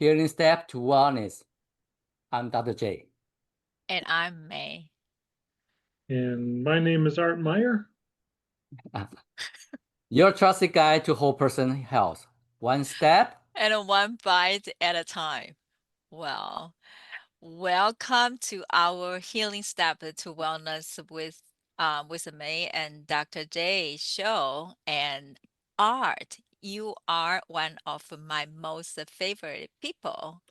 Healing Step to Wellness. I'm Dr. J. And I'm May. And my name is Art Meyer. Your trusted guide to whole person health. One step. And one bite at a time. Well, welcome to our Healing Step to Wellness with May and Dr. J show. And Art, you are one of my most favorite people.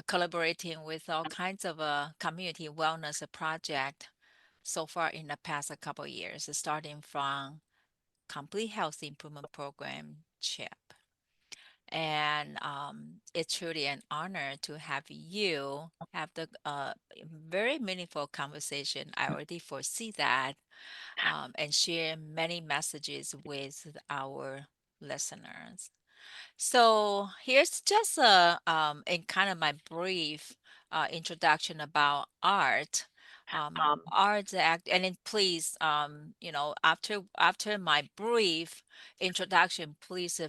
Collaborating with all kinds of community wellness project so far in the past couple of years, starting from Complete Health Improvement Program, CHIP. And it's truly an honor to have you have the very meaningful conversation. I already foresee that, and share many messages with our listeners. So here's just in kind of my brief introduction about art. Art act, and then please, after my brief introduction, please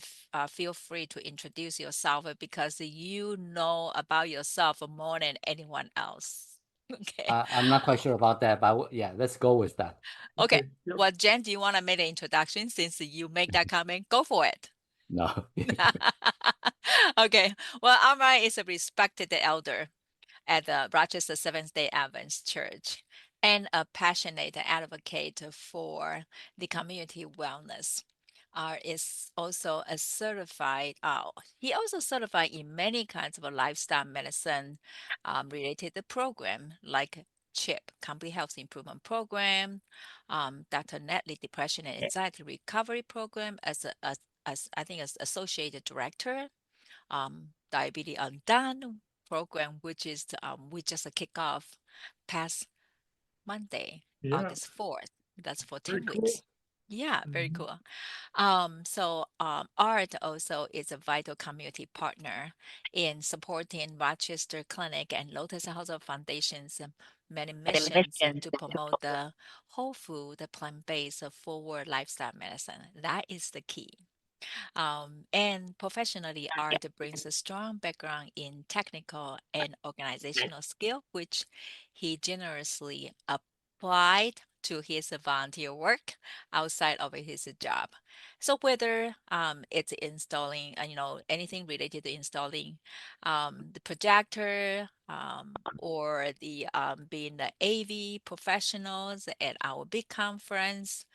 feel free to introduce yourself because you know about yourself more than anyone else. Okay. I'm not quite sure about that, but yeah, let's go with that. Okay. Yep. Well, Jen, do you want to make the introduction since you make that comment? Go for it. No. Okay. Well, Amar is a respected elder at the Rochester Seventh-day Adventist Church and a passionate advocate for the community wellness. Is also a certified, he also certified in many kinds of lifestyle medicine related program like CHIP, Complete Health Improvement Program, Dr. Netley Depression and Anxiety Recovery Program as I think as Associate Director, Diabetes Undone program, which is we just kick off past Monday, Yeah, August 4th. That's for very 10 cool. weeks. Yeah, very Mhm. cool. Art also is a vital community partner in supporting Rochester Clinic and Lotus Foundation's many missions to promote the whole food, the plant-based forward lifestyle medicine. That is the key. And professionally, Art brings a strong background in technical and organizational skill, which he generously applied to his volunteer work outside of his job. So whether it's installing, anything related to installing the projector or the being the AV professionals at our big conference,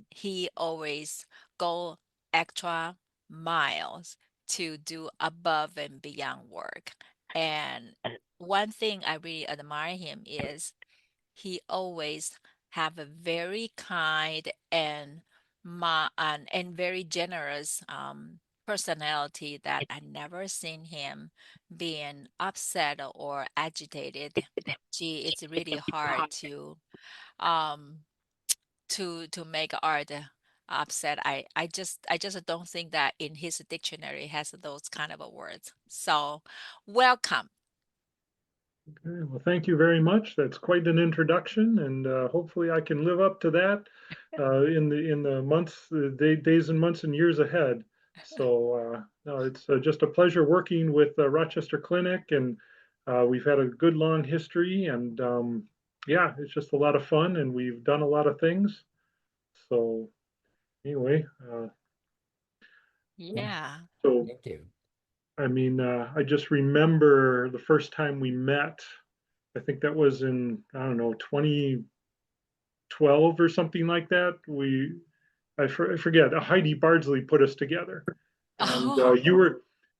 he always go extra miles to do above and beyond work. And one thing I really admire him is he always have a very kind and very generous personality that I never seen him being upset or agitated. Gee, it's really hard um to make Art upset. I just don't think that in his dictionary has those kind of words. So welcome. Okay, well, thank you very much. That's quite an introduction, and hopefully I can live up to that in the months, days and months and years ahead. So no, it's just a pleasure working with Rochester Clinic, and we've had a good long history, and yeah, it's just a lot of fun, and we've done a lot of things. So anyway, Yeah. so Thank you. I mean, I just remember the first time we met. I think that was in, I don't know, 2012 or something like that. I forget, Heidi Bardsley put us together. And Oh,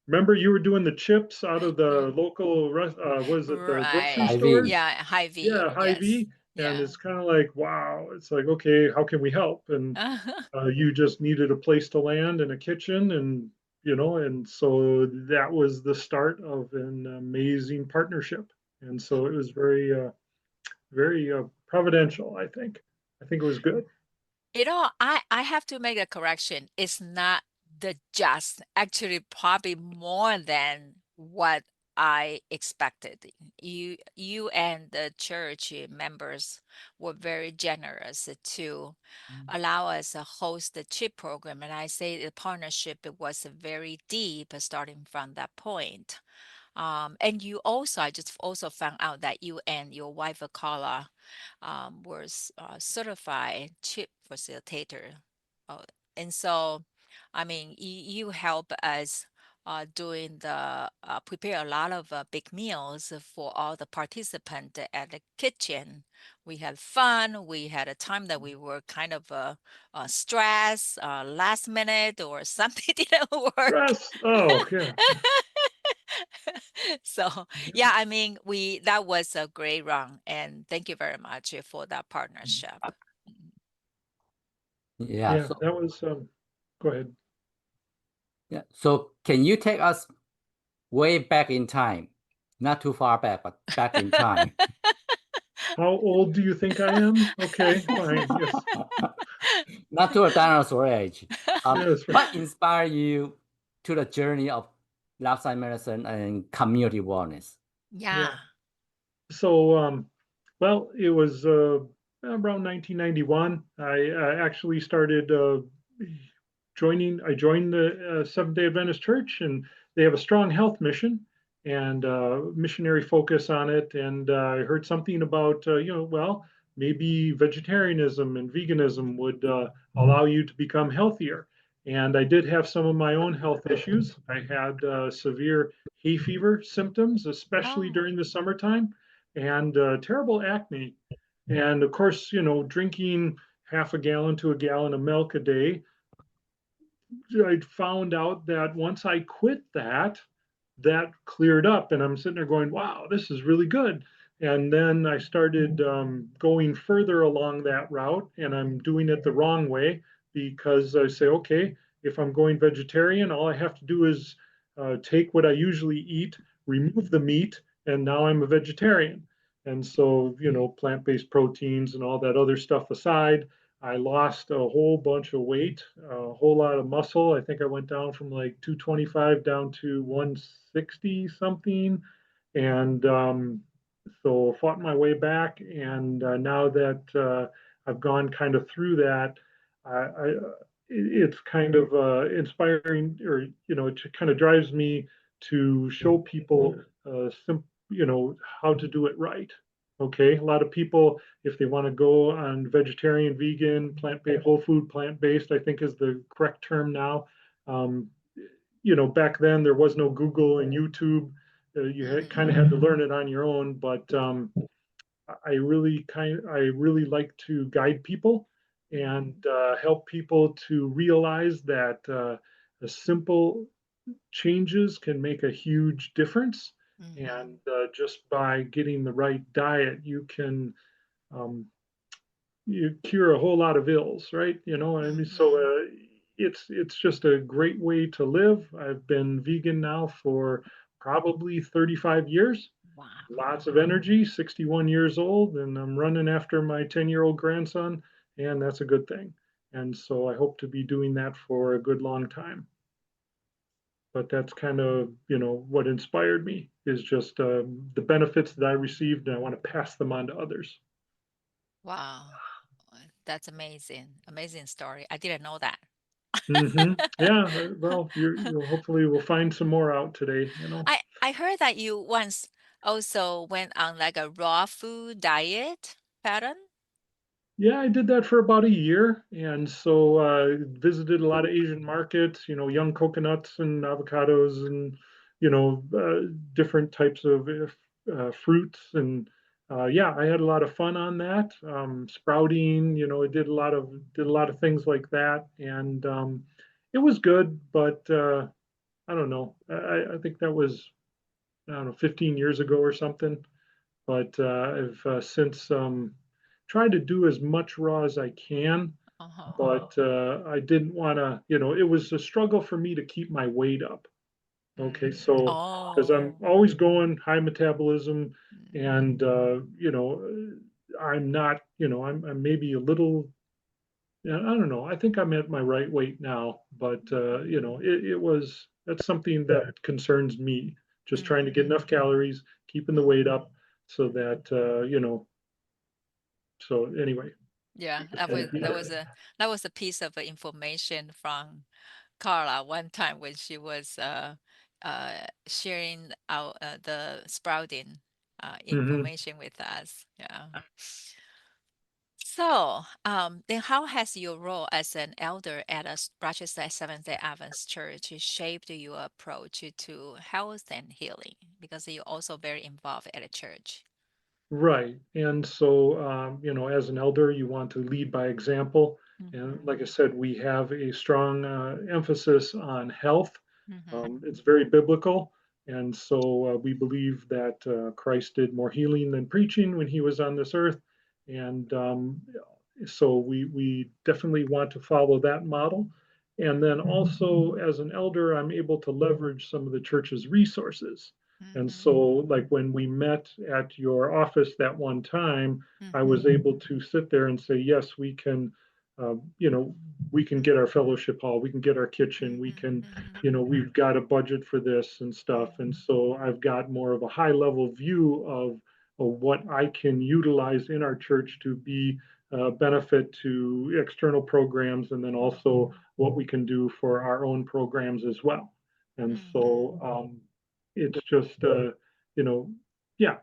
remember you were doing the chips out of the local, was it the grocery right. stores? Ivy. Yeah, high V. Yeah, Yes. Hy-Vee. And Yeah. it's kind of like, wow, it's like, okay, how can we help? And you just needed a place to land and a kitchen and so that was the start of an amazing partnership. And so it was very providential, I think. I think it was good. I have to make a correction. It's not the just, actually probably more than what I expected. You and the church members were very generous to allow us to host the CHIP program. And I say the partnership, it was very deep starting from that point. And you also, I just also found out that you and your wife, Carla, was certified CHIP facilitator. Uh, and so, I mean, you help us doing the prepare a lot of big meals for all the participants at the kitchen. We had fun. We had a time that we were kind of stressed, last minute or something didn't work. Stress. Oh, yeah. So yeah, I mean, we that was a great run, and thank you very much for that partnership. Mhm. Yeah. Yeah, So that was, go ahead. yeah. So can you take us way back in time? Not too far back, but back in time. How old do you think I am? Okay, fine. Yes. Not to a dinosaur age. Yes. What inspired you to the journey of lifestyle medicine and community wellness? Yeah. Yeah. So, well, it was around 1991. I actually started I joined the Seventh-day Adventist Church, and they have a strong health mission and missionary focus on it. And I heard something about, well, maybe vegetarianism and veganism would allow you to become healthier. And I did have some of my own health issues. I had severe hay fever symptoms, especially Oh. during the summertime, and terrible acne. And of course, drinking half a gallon to a gallon of milk a day, I found out that once I quit that, that cleared up. And I'm sitting there going, wow, this is really good. And then I started going further along that route, and I'm doing it the wrong way because I say, okay, if I'm going vegetarian, all I have to do is take what I usually eat, remove the meat, and now I'm a vegetarian. And so, plant-based proteins and all that other stuff aside, I lost a whole bunch of weight, a whole lot of muscle. I think I went down from like 225 down to 160 something. And so fought my way back. And now that I've gone kind of through that, it's kind of inspiring, or, it kind of drives me to show people, how to do it right. Okay, a lot of people, if they want to go on vegetarian, vegan, plant-based, whole food, plant-based, I think is the correct term now. Um, Back then there was no Google and YouTube. You kind of Mhm. had to learn it on your own. But I really like to guide people and help people to realize that a simple changes can make a huge difference. And Mhm. just by getting the right diet, um, you cure a whole lot of ills, right? I mean, so Mhm. it's just a great way to live. I've been vegan now for probably 35 years. Wow. Lots of energy, 61 years old, and I'm running after my 10-year-old grandson, and that's a good thing. And so I hope to be doing that for a good long time. But that's kind of, what inspired me is just the benefits that I received, and I want to pass them on to others. Wow. That's amazing. Amazing story. I didn't know that. Yeah, well, you'll hopefully we'll find some more out today. I heard that you once also went on like a raw food diet pattern. Yeah, I did that for about a year, and so visited a lot of Asian markets, young coconuts and avocados, and different types of fruits, and yeah, I had a lot of fun on that. Sprouting, I did a lot of things like that, and it was good, but I don't know. I think that was, I don't know, 15 years ago or something. But I've since tried to do as much raw as I can. Uh-huh. But I didn't want to, it was a struggle for me to keep my weight up. Okay, Mm. so because I'm Oh. always going high metabolism, Mm. and I'm not, I'm maybe a little, I don't know. I think I'm at my right weight now, but that's something that concerns me, just trying to get enough calories, keeping the weight up so that, so anyway. Yeah, that was a piece of information from Carla one time when she was sharing our the sprouting information with us. Yeah. So, then how has your role as an elder at a Rochester Seventh-day Adventist Church shaped your approach to health and healing? Because you're also very involved at a church. Right. And so, as an elder, you want to lead by example. And like I said, we have a strong emphasis on health. It's very biblical. And so we believe that Christ did more healing than preaching when he was on this earth. And so we definitely want to follow that model. And then also, as an elder, I'm able to leverage some of the church's resources. And so, like when we met at your office that one time, I was able to sit there and say, yes, we can, we can get our fellowship hall, we can get our kitchen, we can, we've got a budget for this and stuff. And so I've got more of a high level view of what I can utilize in our church to be benefit to external programs, and then also what we can do for our own programs as well. And so it's just, yeah.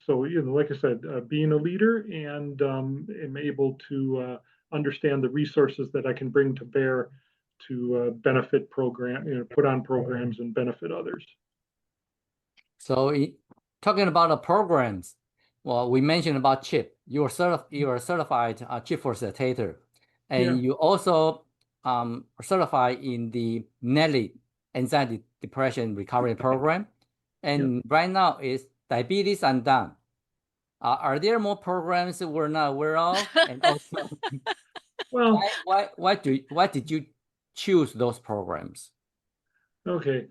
So, like I said, being a leader and am able to understand the resources that I can bring to bear to benefit put on programs and benefit others. So talking about the programs, well, we mentioned about CHIP. You are certified CHIP facilitator, and you also are certified in the NELI, Anxiety Depression Recovery Program, and right now is Diabetes Undone. Are there more programs that we're not aware of? And also, well, why did you choose those programs? Okay.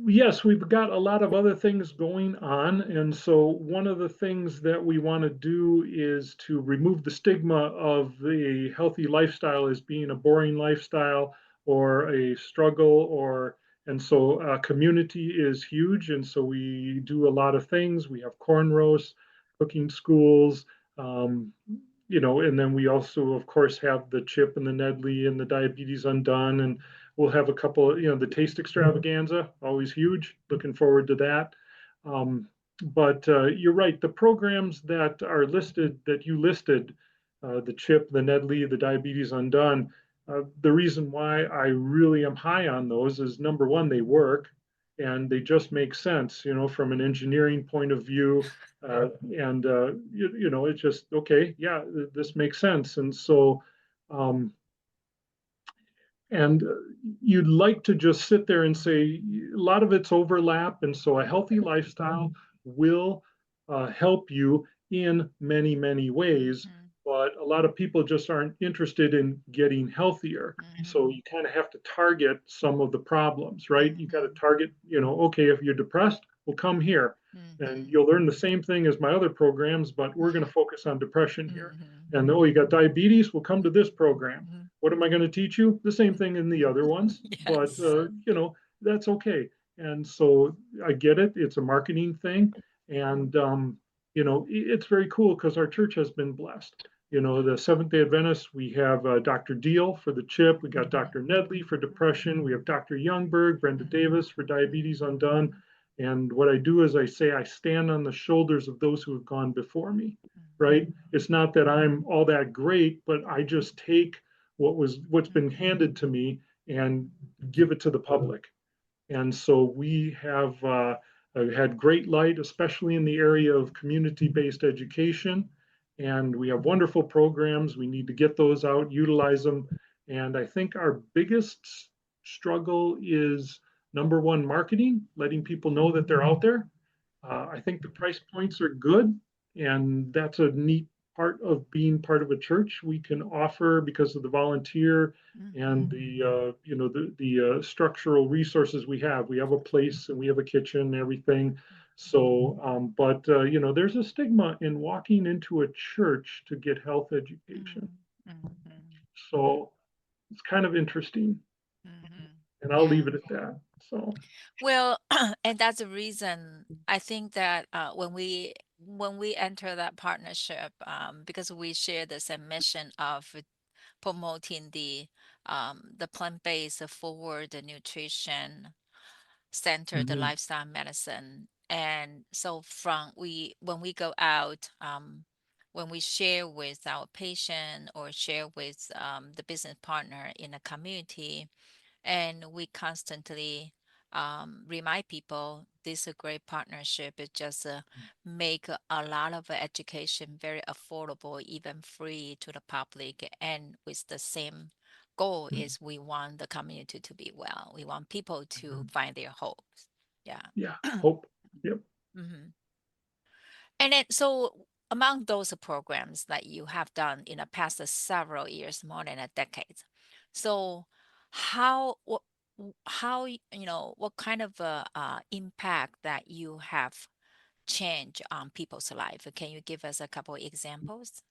Yes, we've got a lot of other things going on. And so one of the things that we want to do is to remove the stigma of the healthy lifestyle as being a boring lifestyle or a struggle, and so community is huge. And so we do a lot of things. We have corn roasts, cooking schools, and then we also, of course, have the CHIP and the NEDLI and the Diabetes Undone, and we'll have a couple of, the Taste Extravaganza, always huge. Looking forward to that. But you're right, the programs that are listed, that you listed, the CHIP, the NEDLI, the Diabetes Undone, the reason why I really am high on those is, number one, they work and they just make sense, from an engineering point of view. And it's just, okay, yeah, this makes sense. And so, and you'd like to just sit there and say a lot of it's overlap. And so a healthy lifestyle will help you in many, many ways. But a lot of people just aren't interested in getting healthier. So you kind of have to target some of the problems, right? You got to target, okay, if you're depressed, well, come here. And you'll learn the same thing as my other programs, but we're going to focus on depression here. And you got diabetes, we'll come to this program. What am I going to teach you? The same thing in the other ones, but that's okay. And so I get it. It's a marketing thing. And, it's very cool because our church has been blessed. The Seventh-day Adventists, we have Dr. Deal for the CHIP. We got Dr. Nedley for depression. We have Dr. Youngberg, Brenda Davis for Diabetes Undone. And what I do is I say I stand on the shoulders of those who have gone before me, right? It's not that I'm all that great, but I just take what's been handed to me and give it to the public. And so we have had great light, especially in the area of community-based education. And we have wonderful programs. We need to get those out, utilize them. And I think our biggest struggle is, number one, marketing, letting people know that they're out there. I think the price points are good, and that's a neat part of being part of a church. We can offer, because of the volunteer and the structural resources we have. We have a place and we have a kitchen and everything. So, but there's a stigma in walking into a church to get health education. So it's kind of interesting. And I'll leave it at that. So, Well, and that's the reason I think that when we enter that partnership, because we share the same mission of promoting the plant-based forward nutrition centered mhm, lifestyle medicine. And so from we when we go out, when we share with our patient or share with the business partner in a community, and we constantly remind people this is a great partnership. It just make a lot of education very affordable, even free to the public, and with the same goal mhm, is we want the community to be well. We want people to mhm. find their hopes. Yeah. Yeah, hope. Yep. hmm And then, so among those programs that you have done in the past several years, more than a decade, so how what what kind of impact that you have changed on people's life? Can you give us a couple examples?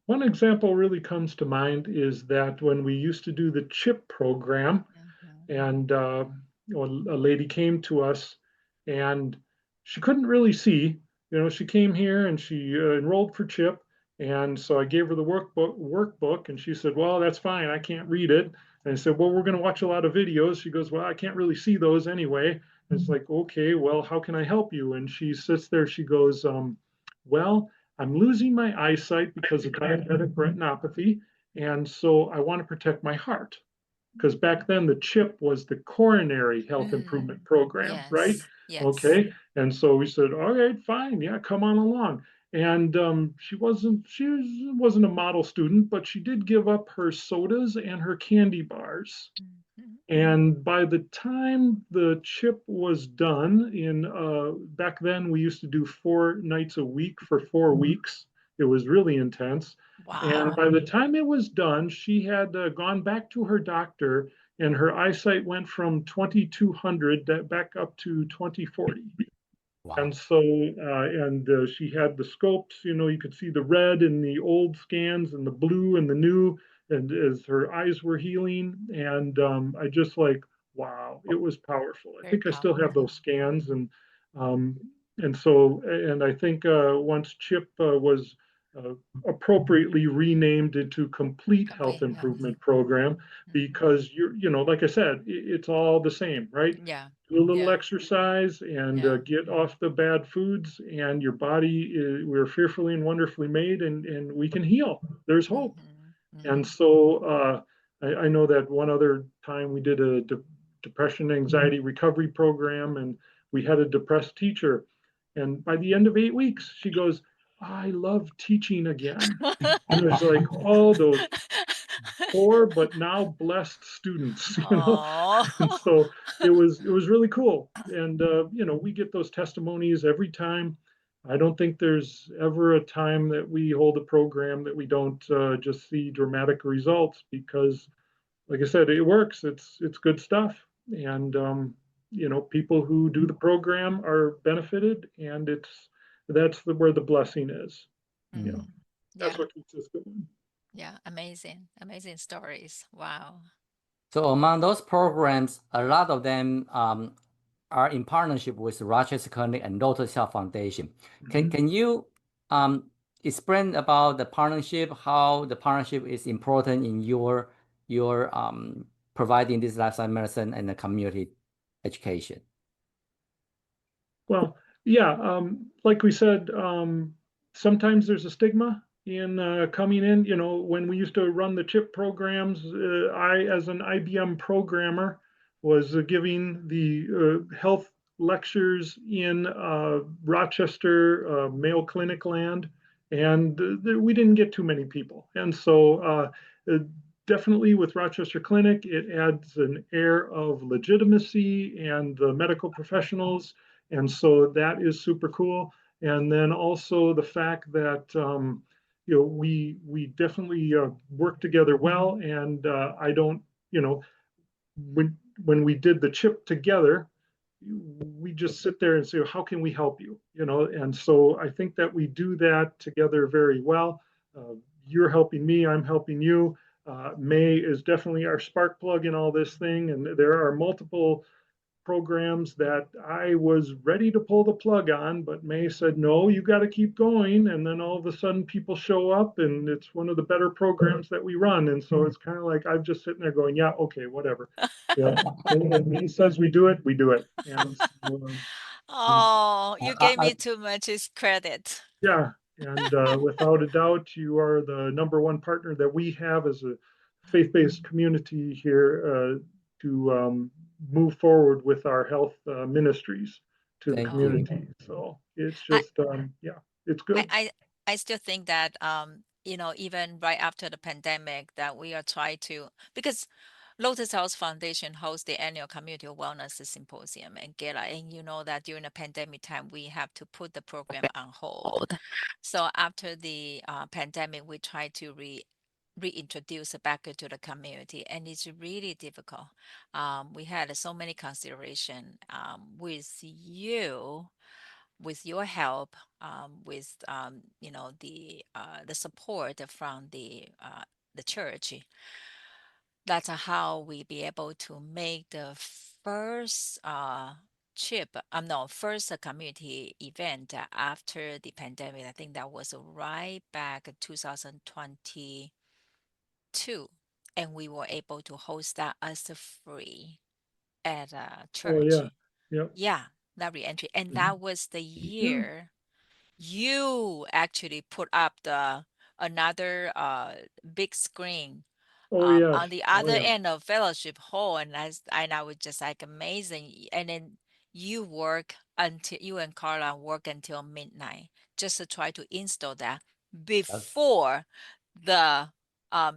One example really comes to mind is that when we used to do the CHIP program, Mhm. and a lady came to us, and she couldn't really see. She came here and she enrolled for CHIP, and so I gave her the workbook, and she said, "Well, that's fine. I can't read it." And I said, "Well, we're going to watch a lot of videos." She goes, "Well, I can't really see those anyway." And it's like, "Okay, well, how can I help you?" And she sits there. She goes, "Well, I'm losing my eyesight because of diabetic retinopathy, and so I want to protect my heart." Because back then the CHIP was the coronary health Mm, improvement program, right? yes, yes. Okay, and so we said, all right, fine, yeah, come on along. And she wasn't a model student, but she did give up her sodas and her candy bars. Mhm. And by the time the CHIP was done, in back then we used to do 4 nights a week for 4 weeks. It was really intense. And Wow. by the time it was done, she had gone back to her doctor, and her eyesight went from 2200 back up to 2040. And Wow. so, she had the scopes, you could see the red in the old scans and the blue in the new, and as her eyes were healing. And I just like, wow, it was powerful. I Very think I still have powerful. those scans. Um, and I think once CHIP was uh, appropriately renamed into Complete Health Complete health. Improvement Program, Mhm. because like I said, it's all the same, right? Yeah, Do a little yeah, exercise and yeah. get off the bad foods, and your body we're fearfully and wonderfully made, and we can heal. There's hope. hmm And hmm so I know that one other time we did a depression anxiety recovery program, and we had a depressed teacher, and by the end of 8 weeks she goes, "I love teaching again." And it was like, oh, those poor but now blessed students, Oh. and so it was really cool. And we get those testimonies every time. I don't think there's ever a time that we hold a program that we don't just see dramatic results, because like I said, it works. It's good stuff. And people who do the program are benefited, and where the blessing is. Mm. That's Yeah, what keeps us going. yeah. Amazing, amazing stories. Wow. So among those programs, a lot of them are in partnership with Rochester Clinic and Lotus Health Foundation. Can Mhm. can you explain about the partnership, how the partnership is important in your providing this lifestyle medicine and the community education? Well, yeah, like we said, sometimes there's a stigma in coming in. When we used to run the CHIP programs, I, as an IBM programmer, was giving the health lectures in Rochester, Mayo Clinic land, and we didn't get too many people. And so, uh, definitely with Rochester Clinic, it adds an air of legitimacy, and the medical professionals, and so that is super cool. And then also the fact that we definitely work together well. And I don't, you know, when we did the CHIP together, we just sit there and say, how can we help you? And so I think that we do that together very well. You're helping me, I'm helping you. May is definitely our spark plug in all this thing, and there are multiple programs that I was ready to pull the plug on, but May said, no, you got to keep going. And then all of a sudden people show up and it's one of the better programs that we run. And so it's kind of like, I'm just sitting there going, yeah, okay, whatever. Yeah. And May says we do it, we do it. And so, Oh, you I, gave I me too much credit. yeah. And without a doubt, you are the number one partner that we have as a faith-based community here to move forward with our health ministries to the thank you. community. So it's I, just, yeah, it's I, good. I, I still think that, even right after the pandemic, that we are trying to, because Lotus Health Foundation hosts the annual Community Wellness Symposium and Gala, and you know that during the pandemic time, we have to put the program on hold. So after the pandemic, we try to reintroduce it back into the community, and it's really difficult. We had so many consideration with your help, with the support from the church. That's how we be able to make the first chip no first community event after the pandemic. I think that was right back in 2022, and we were able to host that as a free at a Oh, church. yeah. Yep. Yeah, that re-entry, and Mhm. that was the Yeah. year you actually put up the another big screen Oh, yes. on the Oh, other yeah. end of fellowship hall, and I was just like amazing. And then you and Carla work until midnight just to try to install that That's, before the our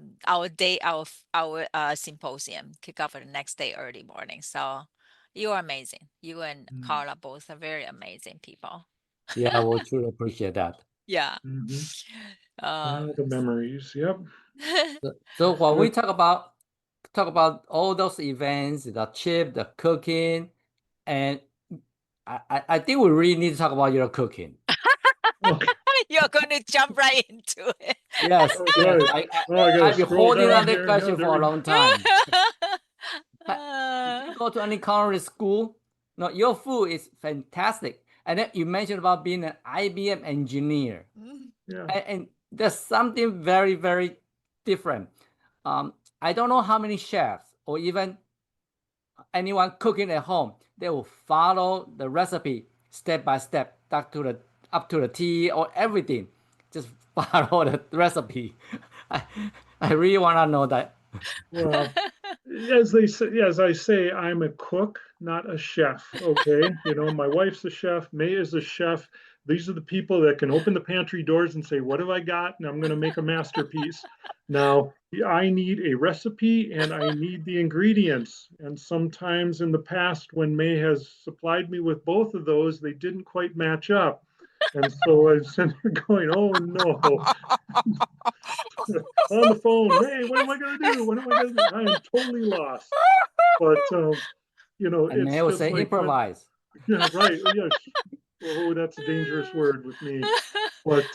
symposium kick off the next day early morning. So you are amazing. You and Mm. Carla both are very amazing people. yeah, we truly appreciate that. Yeah. Mhm. Um, Yeah, the memories. Yep. So when we Good. talk about all those events, the chip, the cooking, and I think we really need to talk about your cooking. Okay. You're going to jump right into it. Yes, All yes. right. Oh, I got to I've been scroll holding down on that here. Yeah, question there for a we go. long time. Did you Uh, go to any culinary school? No, your food is fantastic. And then you mentioned about being an IBM engineer. mm, Yeah. And there's something very, very different. I don't know how many chefs or even anyone cooking at home, they will follow the recipe step by step, up to the T or everything. Just follow the recipe. I, I really want to know that. Well, as they say, as I say, I'm a cook, not a chef. Okay, my wife's a chef. May is a chef. These are the people that can open the pantry doors and say, "What have I got?" And I'm going to make a masterpiece. Now, I need a recipe and I need the ingredients. And sometimes in the past, when May has supplied me with both of those, they didn't quite match up. And so I was sitting there going, "Oh no." On the phone. Hey, what am I going to do? What am I going to do? I am totally lost. But And it's they will just say like, but improvise. yeah, right. Oh, yes. Oh, that's a dangerous word with me. But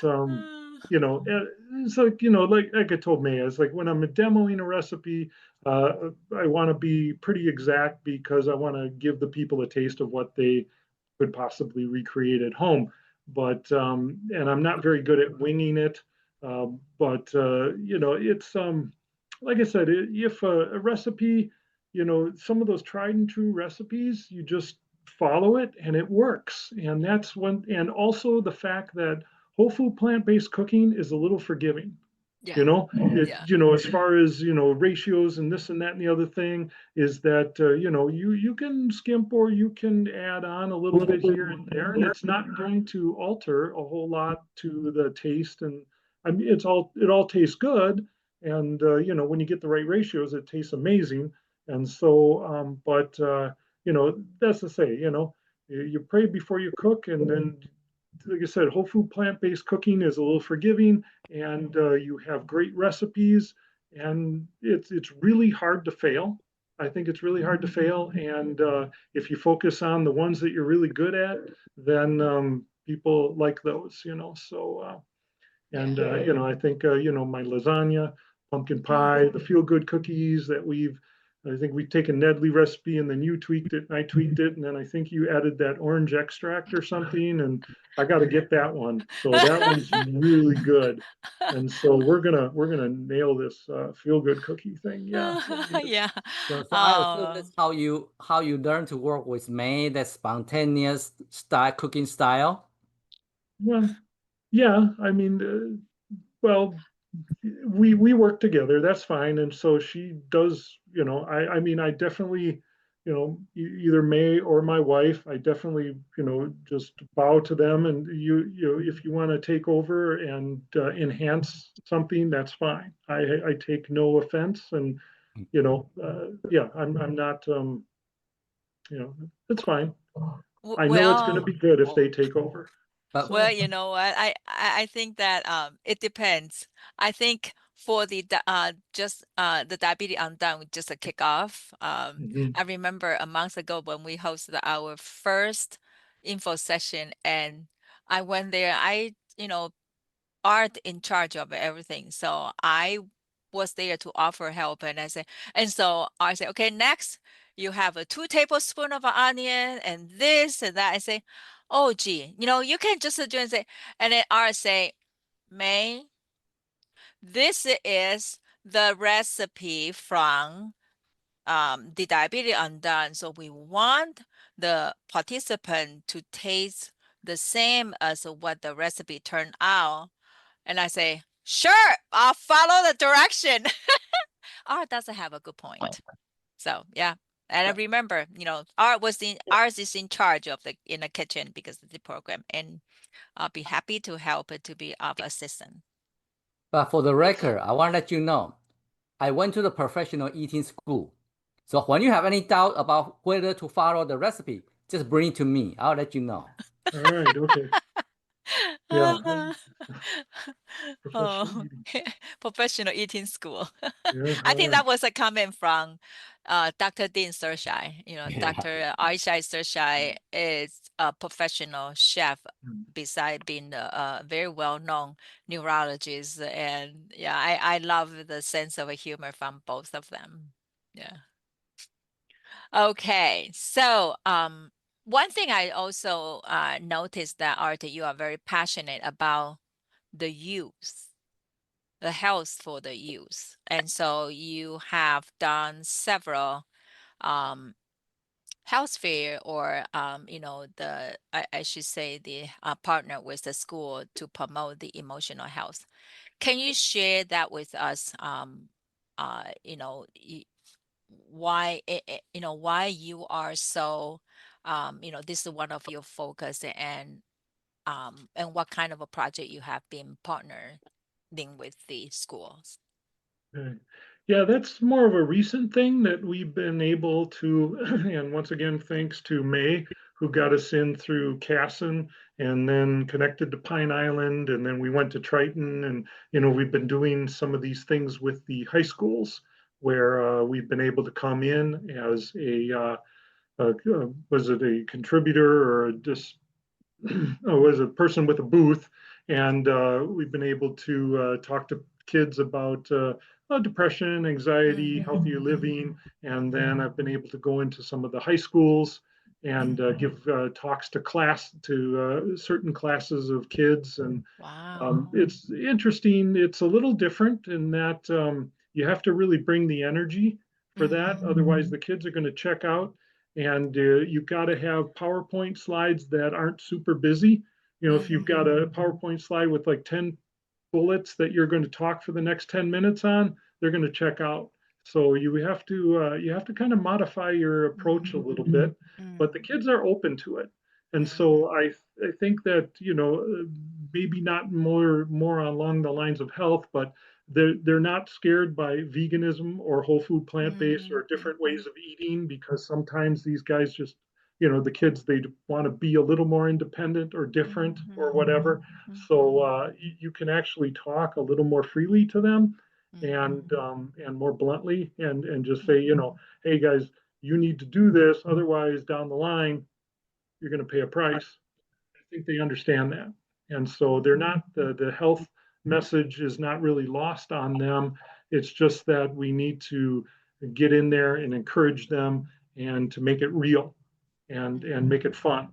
it's like like I told Maya, it's like when I'm demoing a recipe, I want to be pretty exact because I want to give the people a taste of what they could possibly recreate at home. But and I'm not very good at winging it. But it's like I said, if a recipe, some of those tried and true recipes, you just follow it and it works. And that's when, and also the fact that whole food plant-based cooking is a little forgiving. yeah, yeah, As far as ratios and this and that and the other thing is that you can skimp or you can add on a little bit here and there, and it's not going to alter a whole lot to the taste. And I mean, it all tastes good, and when you get the right ratios, it tastes amazing. And so, but that's to say, you pray before you cook, and then like I said, whole food plant-based cooking is a little forgiving, and you have great recipes, and it's really hard to fail. I think it's really hard to fail, and if you focus on the ones that you're really good at, then people like those. So yeah. and I think my lasagna pumpkin pie, the feel-good cookies that I think we've taken Nedley recipe and then you tweaked it and I tweaked it. And then I think you added that orange extract or something. And I got to get that one. So that one's really good. And so we're gonna nail this feel-good cookie thing. Yeah. Yeah. So I assume that's how you learn to work with May, that spontaneous cooking style. Well, yeah. I mean, well, we work together. That's fine. And so she does. I mean, I definitely, either May or my wife, I definitely, just bow to them. And if you want to take over and enhance something, that's fine. I take no offense. And yeah, I'm not. It's fine. I know it's going to Well, be good if they take over. But So, well, you know what? I think that it depends. I think for the the Diabetes Undone, just a kickoff. mhm. I remember a month ago when we hosted our first info session, and I went there. Art in charge of everything, so I was there to offer help, and so I said, okay, next you have a 2 tablespoons of onion and this and that. I say, oh gee, you can just do and say, and then Art say, May, this is the recipe from the Diabetes Undone. So we want the participant to taste the same as what the recipe turned out. And I say, sure, I'll follow the direction. Art doesn't have a good point. So yeah. And I remember, ours is in charge of in the kitchen because of the program. And I'll be happy to help it to be of assistance. But for the record, I want to let you know, I went to the professional eating school. So when you have any doubt about whether to follow the recipe, just bring it to me. I'll let you know. All right. Okay. Yeah. Professional Oh, eating. professional eating school. Yeah. I All think right. that was a comment from Dr. Dean Sershai. Dr. Aishai Sershai is a professional chef beside being a very well-known neurologist. And yeah, I love the sense of humor from both of them. Yeah. Okay. So one thing I also noticed that, Art, you are very passionate about the youth, the health for the youth. And so you have done several health fair, or I should say the partner with the school to promote the emotional health. Can you share that with us? Why why you are so this is one of your focus, and what kind of a project you have been partnering with the schools. Okay. Yeah, that's more of a recent thing that we've been able to, and once again, thanks to May, who got us in through Casson and then connected to Pine Island. And then we went to Triton. And, we've been doing some of these things with the high schools where we've been able to come in as was it a contributor or was a person with a booth, and we've been able to talk to kids about depression, anxiety, healthier living, and then I've been able to go into some of the high schools and give talks to certain classes of kids, and Wow. it's interesting. It's a little different in that you have to really bring the energy for that, otherwise the kids are going to check out. And you've got to have PowerPoint slides that aren't super busy. If you've got a PowerPoint slide with like 10 bullets that you're going to talk for the next 10 minutes on, they're going to check out. So you have to kind of modify your approach a little bit, but the kids are open to it. And so I think that, maybe not more along the lines of health, but they're not scared by veganism or whole food plant-based or different ways of eating, because sometimes these guys just, the kids, they want to be a little more independent or different or whatever. So you can actually talk a little more freely to them and more bluntly, and just say, hey guys, you need to do this, otherwise down the line you're going to pay a price. I think they understand that. And so they're not, the health message is not really lost on them. It's just that we need to get in there and encourage them and to make it real and make it fun.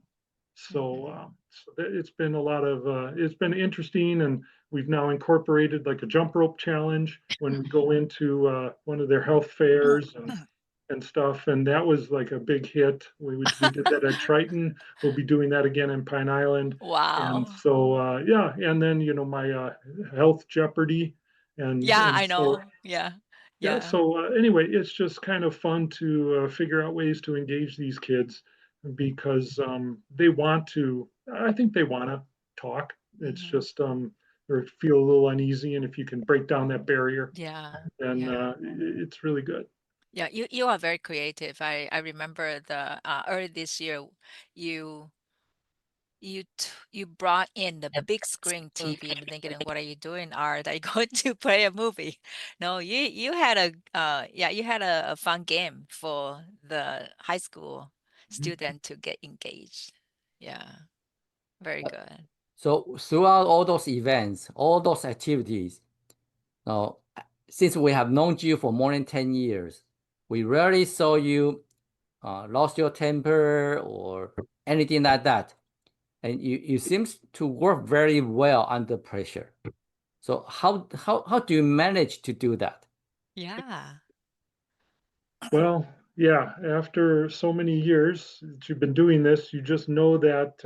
So, it's been a lot of, it's been interesting, and we've now incorporated like a jump rope challenge when we go into one of their health fairs and stuff, and that was like a big hit. We did that at Triton. We'll be doing that again in Pine Island. And Wow. so yeah, and then my Health Jeopardy, Yeah, and I so know. Yeah. yeah, Yeah. so anyway, it's just kind of fun to figure out ways to engage these kids because they want to. I think they want to talk. It's Mhm. just or feel a little uneasy, and if you can break down that barrier, Yeah. then Yeah. it's really good. Yeah, you are very creative. I remember the early this year you you brought in the big screen TV. I'm thinking, what are you doing, Art? Are you going to play a movie? No, you had a yeah, you had a fun game for the high school student to get engaged. Yeah, very good. So throughout all those events, all those activities, now, since we have known you for more than 10 years, we rarely saw you lost your temper or anything like that. And you seems to work very well under pressure. So how do you manage to do that? Yeah. Well, yeah, after so many years that you've been doing this, you just know that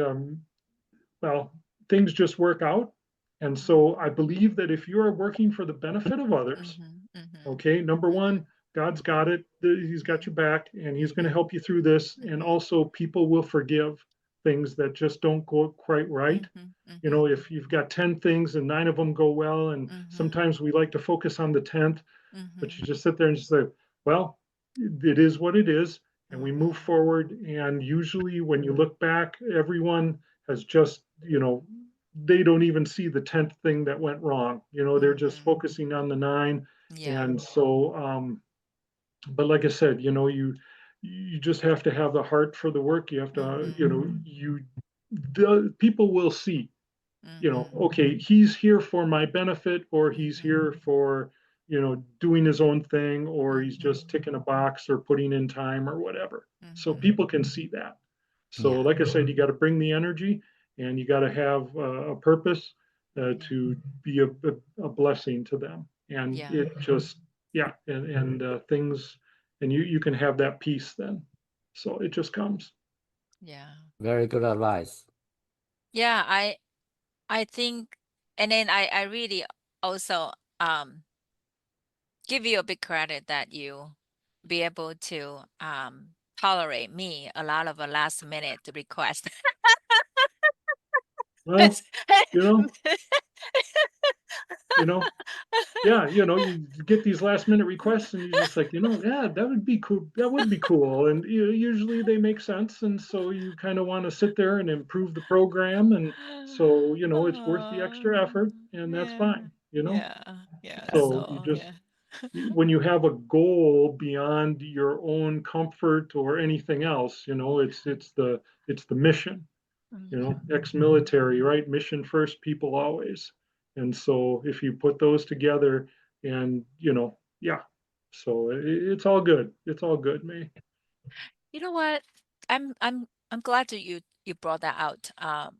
well, things just work out. And so I believe that if you are working for the benefit of others, Mm-hmm, mm-hmm, okay, number one, God's got it. He's got your back and he's going to help you through this. And also, people will forgive things that just don't go quite right. mm-hmm, You mm-hmm, know, if you've got 10 things and 9 of them go well, and mm-hmm, sometimes we like to focus on the 10th, but mm-hmm, you just sit there and just say, well, it is what it is. And we move mm-hmm, forward. And usually, when you look back, everyone has just, they don't even see the 10th thing that went wrong. They're just mm-hmm. focusing on the 9. Yeah. And so, but like I said, you just have to have the heart for the work. You have to, the people will see, Mm-hmm, okay, he's here for my benefit, or he's mm-hmm, here for, doing his own thing, or he's mm-hmm, just ticking a box or putting in time or whatever. So mm-hmm. people can see that. So, Yeah, like I said, you got to bring the energy and you got to have a purpose to be a blessing to them. And Yeah. it just, yeah, and things, and you can have that peace then. So it just comes. Yeah. very good advice. Yeah, I think, and then I really also give you a big credit that you be able to tolerate me a lot of a last minute request. Well, you know, you know, yeah, you get these last minute requests and you're just like, yeah, that would be cool. That would be cool. And usually they make sense. And so you kind of want to sit there and improve the program. And so, it's worth the extra Oh, effort and that's yeah, fine. yeah, yeah. So you So just, yeah. when you have a goal beyond your own comfort or anything else, it's the mission, Mhm. ex-military, right? Mission first, people always. And so if you put those together and, yeah, so it's all good. It's all good, May. You know what? I'm glad that you brought that out,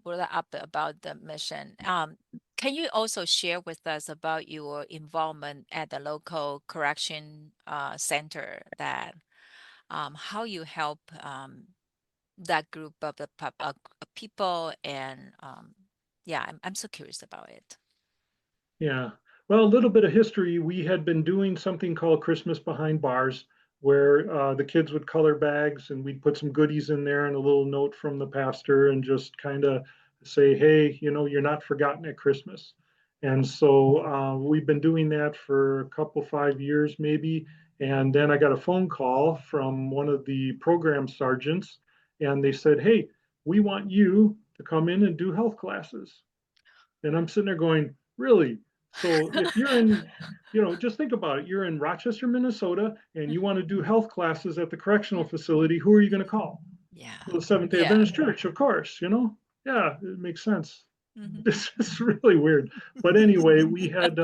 brought that up about the mission. Can you also share with us about your involvement at the local correction center, that how you help that group of the people, and yeah, I'm so curious about it. Yeah. Well, a little bit of history. We had been doing something called Christmas Behind Bars, where the kids would color bags and we'd put some goodies in there and a little note from the pastor and just kind of say, hey, you're not forgotten at Christmas. And so we've been doing that for a couple, 5 years maybe. And then I got a phone call from one of the program sergeants, and they said, hey, we want you to come in and do health classes. And I'm sitting there going, really? So if you're in, just think about it. You're in Rochester, Minnesota, and you want to do health classes at the correctional facility. Who are you going to call? Yeah. Well, the Seventh Day Yeah. Adventist Church, of course. Yeah, it makes sense. This is really weird. But anyway, we had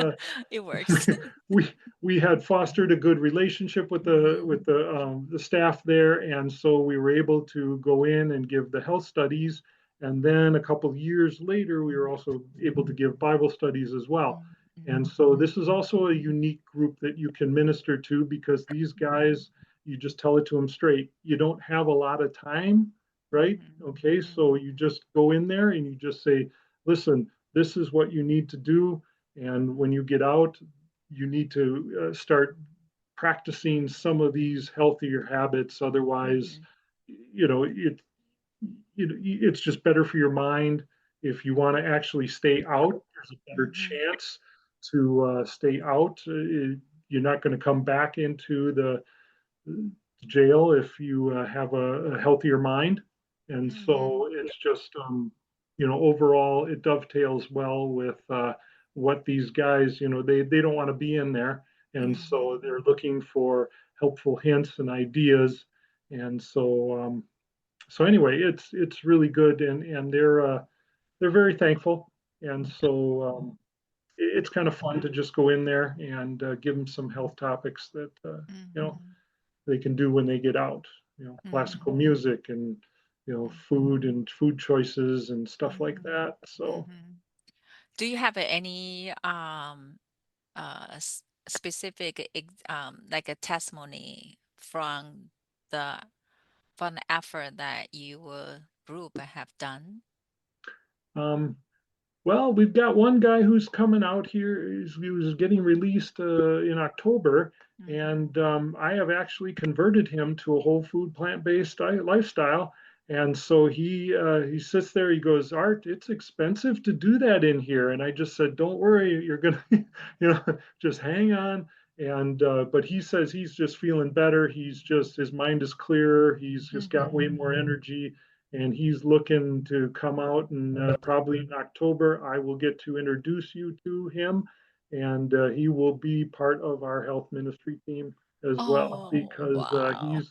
It works. we we had fostered a good relationship with the staff there, and so we were able to go in and give the health studies. And then a couple of years later, we were also able to give Bible studies as well. And so this is also a unique group that you can minister to, because these guys, you just tell it to them straight. You don't have a lot of time, right? Okay, so you just go in there and you just say, listen, this is what you need to do. And when you get out, you need to start practicing some of these healthier habits. Otherwise, it's just better for your mind. If you want to actually stay out, there's a better chance to stay out. You're not going to come back into the jail if you have a healthier mind. And so it's just, overall, it dovetails well with what these guys, they don't want to be in there. And so they're looking for helpful hints and ideas. And so anyway, it's really good, and they're very thankful. And so it's kind of fun to just go in there and give them some health topics that they can do when they get out. Classical music and food and food choices and stuff like that. So do you have any specific like a testimony from the effort that your group have done? um, well, we've got one guy who's coming out here. He was getting released in October, and I have actually converted him to a whole food, plant-based lifestyle. And so he sits there. He goes, Art, it's expensive to do that in here. And I just said, don't worry, you're gonna, just hang on. And but he says he's just feeling better. His mind is clearer. He's just got way more energy, and he's looking to come out. And probably in October, I will get to introduce you to him, and he will be part of our health ministry team as well, Oh, because wow.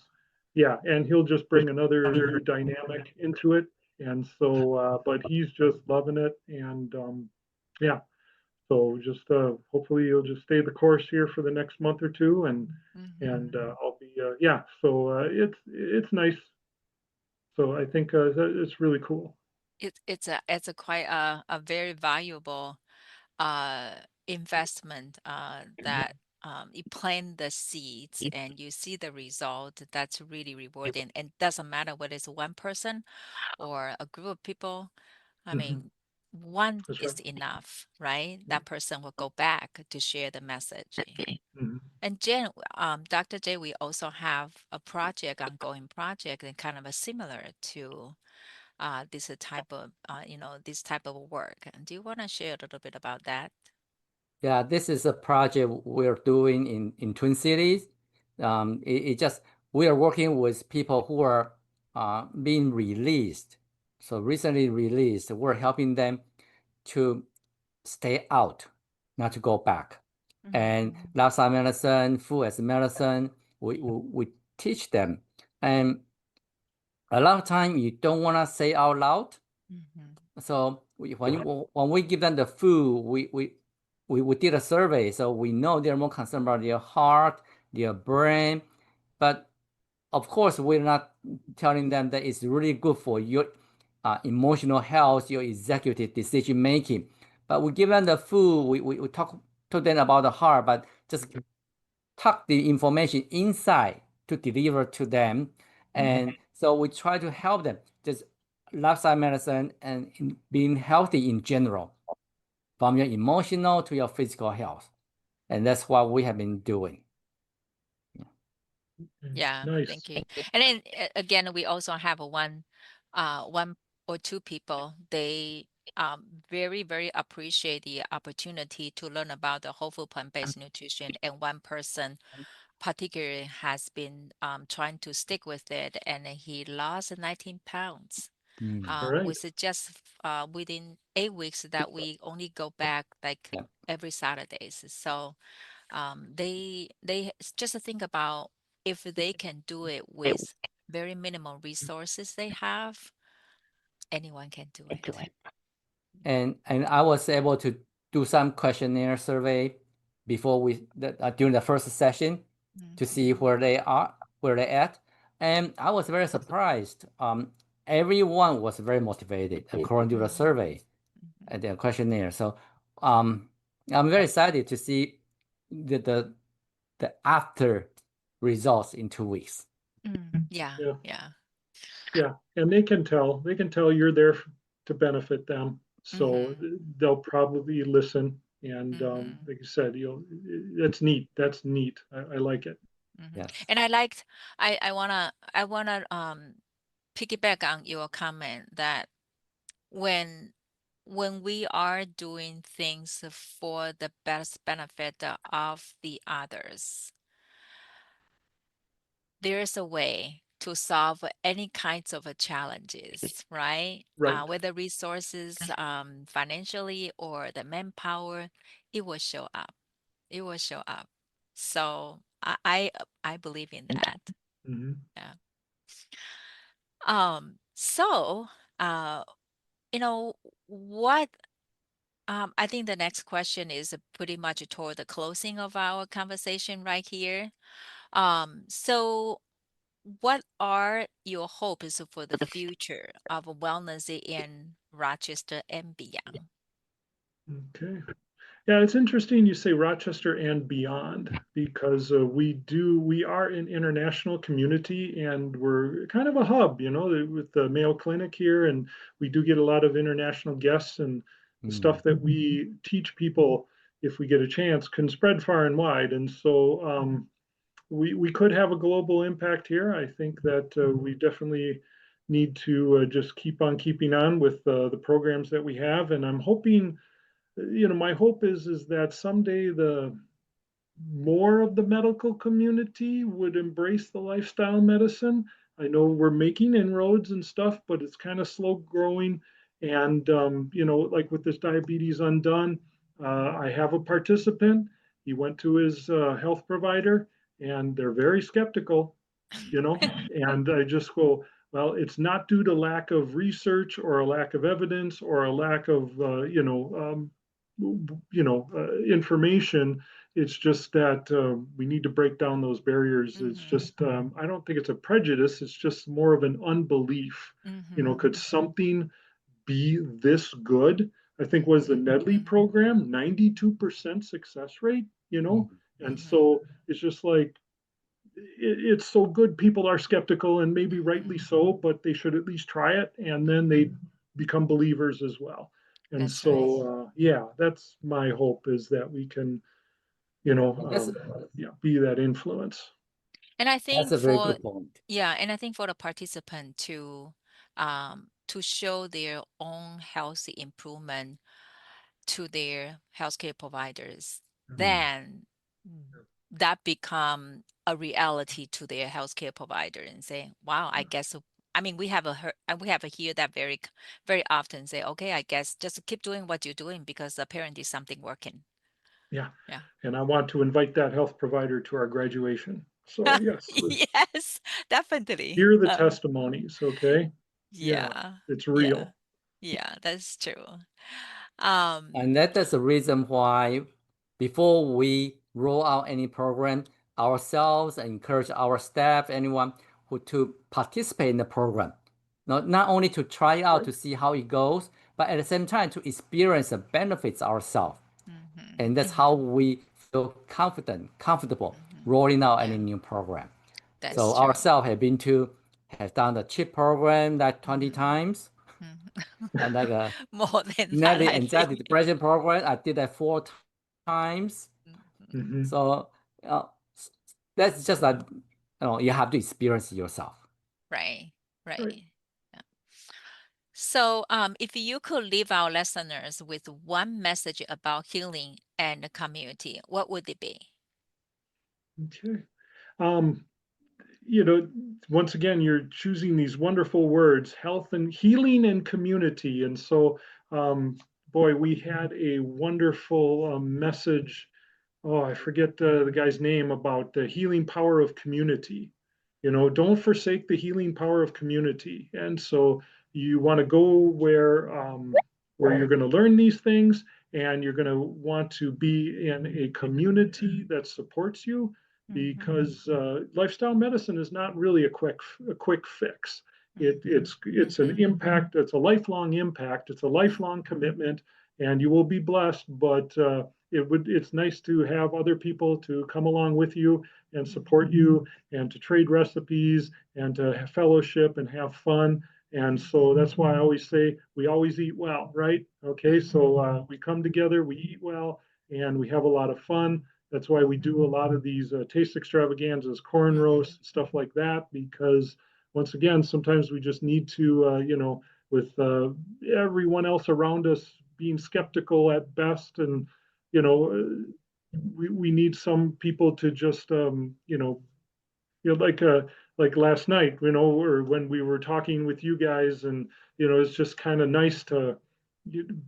yeah, and he'll just bring another new dynamic into it. And so, but he's just loving it, and yeah. So just hopefully you'll just stay the course here for the next month or two, and I'll be yeah. So it's nice. So I think it's really cool. It's a quite a very valuable uh investment that you plant the seeds and you see the result. That's really rewarding, and doesn't matter whether it's one person or a group of people. I Hmm. mean, one That's right. is enough, right? That person will go back to share the message. Hmm. And Jen, Dr. J, we also have a ongoing project, and kind of a similar to this type of work. And do you want to share a little bit about that? Yeah, this is a project we're doing in Twin Cities. It just we are working with people who are being released. So recently released, we're helping them to stay out, not to go back. And lifestyle medicine, food as medicine, we teach them. And a lot of time you don't want to say out loud. So when we give them the food, we did a survey, so we know they're more concerned about their heart, their brain, but of course we're not telling them that it's really good for your emotional health, your executive decision making. But we give them the food, we talk to them about the heart, but just tuck the information inside to deliver to them. And so we try to help them just lifestyle medicine and being healthy in general, from your emotional to your physical health. And that's what we have been doing. Yeah, Nice. thank you. And then again, we also have one or two people. They very, very appreciate the opportunity to learn about the whole food plant-based nutrition. And one person particularly has been trying to stick with it, and he lost 19 pounds. All right. Was it just within 8 weeks that we only go back like Yeah. every Saturdays. So they just think about if they can do it with very minimal resources they have, anyone can do it. And I was able to do some questionnaire survey before during the first session to see where they at. And I was very surprised. Everyone was very motivated according to the survey and the questionnaire. So I'm very excited to see the after results in 2 weeks. Yeah, Yeah. yeah. Yeah, and they can tell you're there to benefit them, so they'll probably listen. And like you said, that's neat. That's neat. I like it. Yes. And I wanna piggyback on your comment that when we are doing things for the best benefit of the others, there's a way to solve any kinds of challenges, right? Right. Whether resources, financially or the manpower, it will show up. It will show up. So I believe in that. Mm-hmm. Yeah. So, uh, you know, what I think the next question is pretty much toward the closing of our conversation right here. So what are your hopes for the future of wellness in Rochester and beyond? Okay. Yeah, it's interesting you say Rochester and beyond because we are an international community and we're kind of a hub, with the Mayo Clinic here, and we do get a lot of international guests, and the stuff that we teach people, if we get a chance, can spread far and wide. And so we could have a global impact here. I think that we definitely need to just keep on keeping on with the programs that we have, and I'm hoping, my hope is that someday the more of the medical community would embrace the lifestyle medicine. I know we're making inroads and stuff, but it's kind of slow growing. And like with this Diabetes Undone, I have a participant. He went to his health provider, and they're very skeptical. And I just go, well, it's not due to lack of research or a lack of evidence or a lack of information. It's just that we need to break down those barriers. It's just I don't think it's a prejudice. It's just more of an unbelief. Could something be this good? I think was the Nedley program 92% success rate. And so it's just like it's so good. People are skeptical, and maybe rightly so, but they should at least try it, and then they become believers as well. And That's so, right. yeah, that's my hope, is that we can, be that influence. And I That's think a very good point. and I think for the participant to show their own healthy improvement to their healthcare providers, then that become a reality to their healthcare provider and say, wow, I guess, I mean, we have a hear that very often say, okay, I guess just keep doing what you're doing because apparently something working. Yeah. Yeah. And I want to invite that health provider to our graduation. So yes, Yes, definitely. hear the testimonies. Okay. Yeah, Yeah. it's Yeah. real. Yeah, that's true. And that's the reason why before we roll out any program, ourselves encourage our staff, anyone who to participate in the program. Not only to try out to see how it goes, but at the same time to experience the benefits ourselves. And that's how we feel comfortable rolling out any new program. So That's true. ourselves have done the CHIP program like 20 times. And like a More than that, Nelly I anxiety think. depression program, I did that 4 times. Mm-hmm. So that's just like you have to experience it yourself. Right. Right. Right. Yeah. So, if you could leave our listeners with one message about healing and the community, what would it be? Okay. Um, you know, Once again, you're choosing these wonderful words: health and healing and community. And so, boy, we had a wonderful message. Oh, I forget the guy's name, about the healing power of community. Don't forsake the healing power of community. And so you want to go where where you're going to learn these things, and you're going to want to be in a community that supports you, because lifestyle medicine is not really a quick fix. It's an impact. It's a lifelong impact. It's a lifelong commitment, and you will be blessed. But it's nice to have other people to come along with you and support you, and to trade recipes, and to have fellowship and have fun. And so that's why I always say we always eat well, right? Okay, so we come together, we eat well, and we have a lot of fun. That's why we do a lot of these taste extravaganzas, corn roasts, stuff like that, because once again, sometimes we just need to, with everyone else around us being skeptical at best, and, we need some people to just, like last night, or when we were talking with you guys, and it's just kind of nice to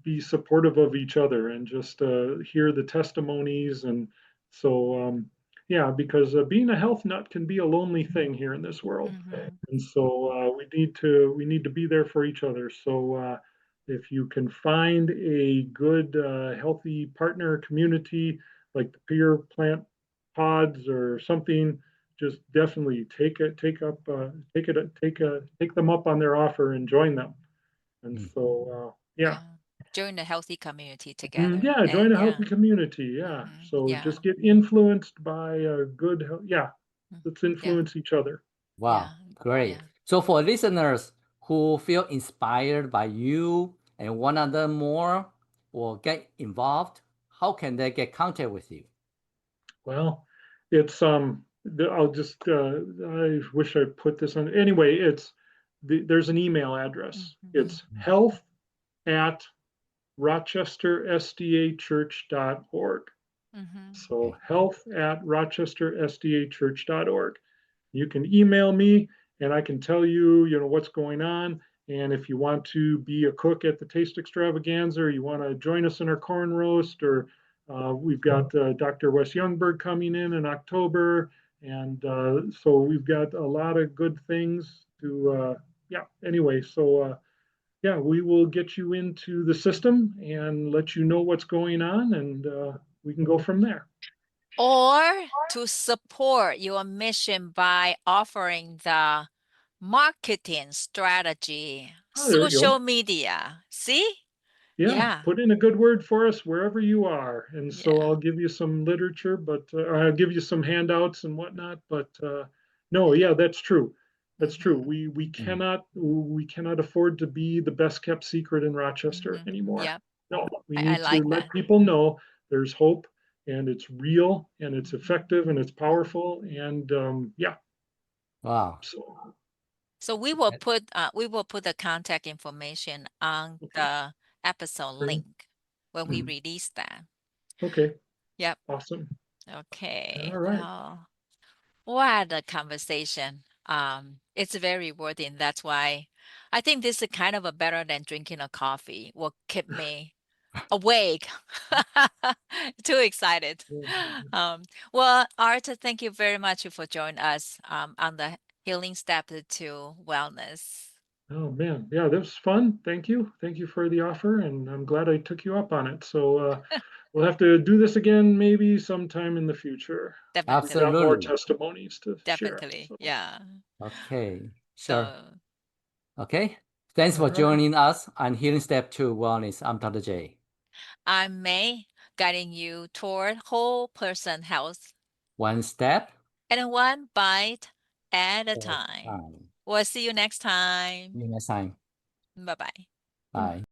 be supportive of each other, and just hear the testimonies. And so, yeah, because being a health nut can be a lonely thing here in this world, and so we need to be there for each other. So if you can find a good, healthy partner community like the Peer Plant Pods or something, just definitely take them up on their offer and join them. And so, yeah. Join a healthy community together. Yeah, join a healthy community. Yeah. So just get influenced by a good, let's influence each other. Wow, great. So for listeners who feel inspired by you and want to learn more or get involved, how can they get contact with you? Well, it's I'll just I wish I put this on. Anyway, there's an email address. It's health@rochestersdachurch.org. So health@rochestersdachurch.org. You can email me, and I can tell you, what's going on. And if you want to be a cook at the Taste Extravaganza, or you want to join us in our corn roast, or we've got Dr. Wes Youngberg coming in October. And so we've got a lot of good things to, anyway. So, yeah, we will get you into the system and let you know what's going on, and we can go from there. Or to support your mission by offering the marketing strategy, social media. See? Yeah, put in a good word for us wherever you are. And so I'll give you some literature, but I'll give you some handouts and whatnot. But no, yeah, that's true. That's true. We cannot afford to be the best kept secret in Rochester anymore. No, we need to let people know there's hope, and it's real, and it's effective, and it's powerful, and yeah. Wow. So we will put the contact information on the episode link when we release that. Okay. Yep. Awesome. Okay. All right. Well, what a conversation. It's very rewarding. That's why I think this is kind of a better than drinking a coffee. Will keep me awake. Too excited. Well, Art, thank you very much for joining us on the Healing Step to Wellness. Oh man, yeah, that was fun. Thank you for the offer, and I'm glad I took you up on it. So we'll have to do this again maybe sometime in the future. Definitely. We've got more testimonies to share. Definitely, so. Yeah. Okay, sure. So, okay, thanks for joining us on Healing Step to Wellness. I'm Dr. J. I'm May, guiding you toward whole person health. One step and one bite at a time. We'll see you next time. See you next time. Bye-bye. Bye.